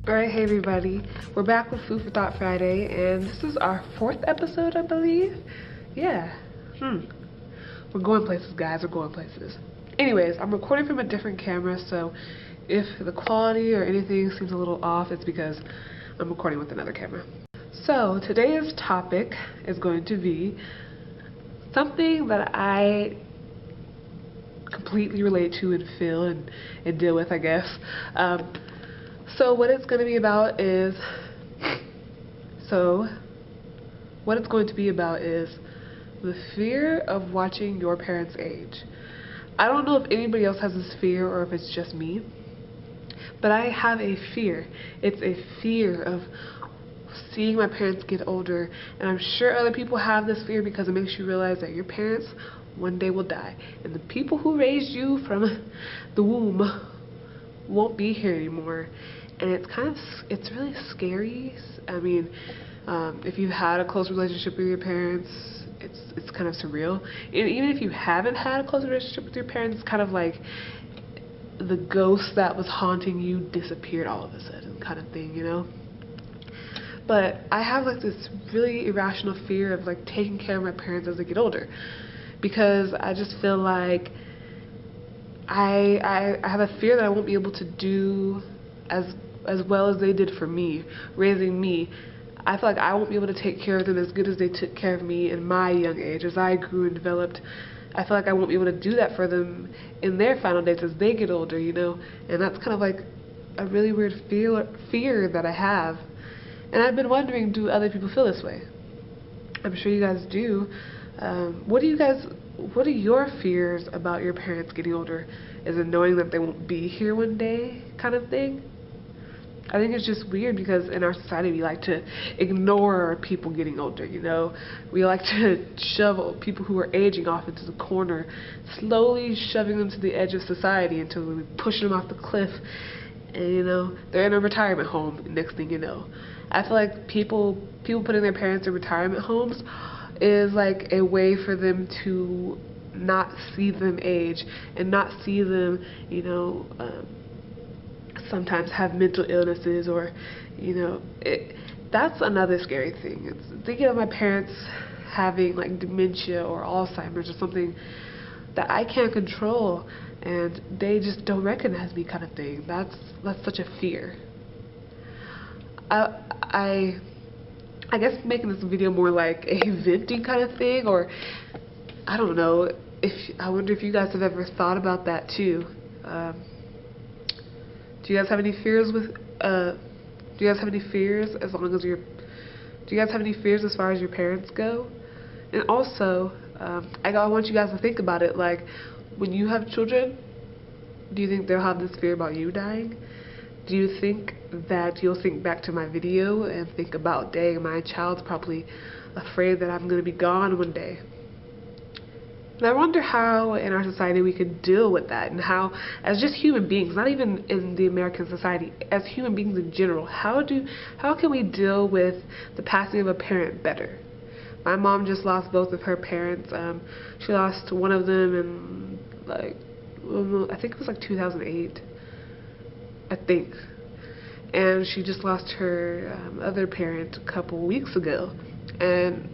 Alright, hey everybody. We're back with Food for Thought Friday, and this is our 4th episode, I believe. Yeah. We're going places, guys. We're going places. Anyways, I'm recording from a different camera, so if the quality or anything seems a little off, it's because I'm recording with another camera. So, today's topic is going to be something that I completely relate to and feel and deal with, I guess. So what it's going to be about is the fear of watching your parents age. I don't know if anybody else has this fear or if it's just me, but I have a fear. It's a fear of seeing my parents get older, and I'm sure other people have this fear because it makes you realize that your parents one day will die, and the people who raised you from the womb won't be here anymore. And it's really scary. I mean, if you've had a close relationship with your parents, it's kind of surreal. And even if you haven't had a close relationship with your parents, it's kind of like the ghost that was haunting you disappeared all of a sudden, kind of thing, you know? But I have like this really irrational fear of like taking care of my parents as they get older, because I just feel like I have a fear that I won't be able to do as well as they did for me, raising me. I feel like I won't be able to take care of them as good as they took care of me in my young age, as I grew and developed. I feel like I won't be able to do that for them in their final days as they get older, you know? And that's kind of like a really weird fear that I have. And I've been wondering, do other people feel this way? I'm sure you guys do. What are your fears about your parents getting older? Is it knowing that they won't be here one day, kind of thing? I think it's just weird because in our society we like to ignore people getting older, you know? We like to shove people who are aging off into the corner, slowly shoving them to the edge of society until we push them off the cliff, and you know, they're in a retirement home next thing you know. I feel like people putting their parents in retirement homes is like a way for them to not see them age and not see them, you know, sometimes have mental illnesses, or, you know, that's another scary thing. It's thinking of my parents having like dementia or Alzheimer's or something that I can't control and they just don't recognize me, kind of thing. That's such a fear. I guess making this video more like a venting kind of thing, or I don't know, I wonder if you guys have ever thought about that too. Do you guys have any fears do you guys have any fears as far as your parents go? And also, I want you guys to think about it, like, when you have children, do you think they'll have this fear about you dying? Do you think that you'll think back to my video and think about, dang, my child's probably afraid that I'm going to be gone one day? And I wonder how in our society we could deal with that, and how, as just human beings, not even in the American society, as human beings in general, how can we deal with the passing of a parent better? My mom just lost both of her parents. She lost one of them in, like, I think it was like 2008, I think. And she just lost her other parent a couple weeks ago. And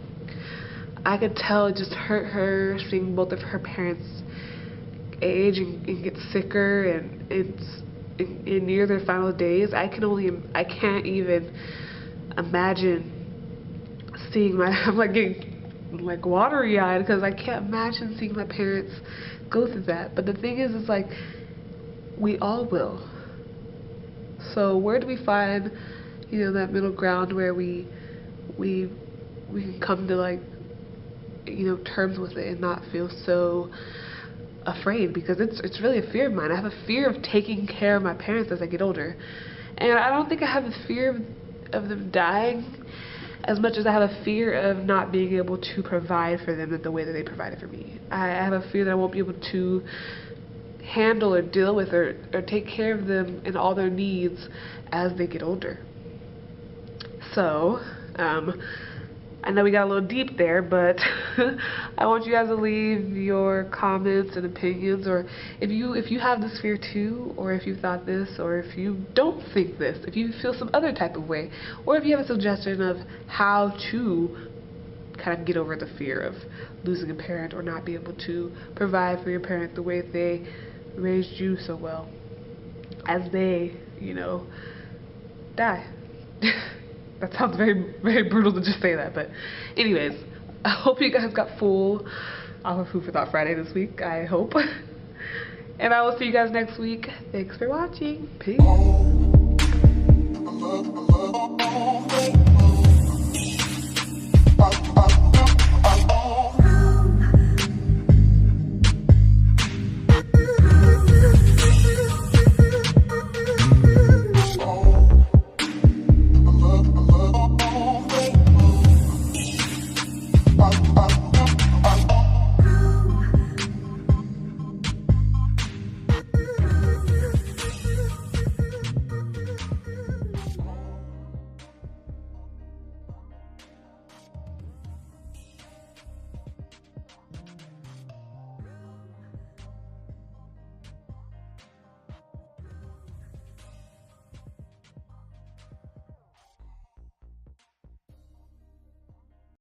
I could tell it just hurt her seeing both of her parents age and get sicker, and it's in near their final days. I can't even imagine seeing I'm like getting like watery eyed because I can't imagine seeing my parents go through that. But the thing is like, we all will. So where do we find, you know, that middle ground where we can come to, like, you know, terms with it and not feel so afraid? Because it's really a fear of mine. I have a fear of taking care of my parents as I get older, and I don't think I have a fear of them dying as much as I have a fear of not being able to provide for them in the way that they provided for me. I have a fear that I won't be able to handle or deal with or take care of them and all their needs as they get older. So I know we got a little deep there, but I want you guys to leave your comments and opinions, or if you have this fear too, or if you thought this, or if you don't think this, if you feel some other type of way, or if you have a suggestion of how to kind of get over the fear of losing a parent or not be able to provide for your parent the way they raised you so well, as they, you know, die. That sounds very, very brutal to just say that, but anyways, I hope you guys got full of Food for Thought Friday this week, I hope. And I will see you guys next week. Thanks for watching. Peace. Up.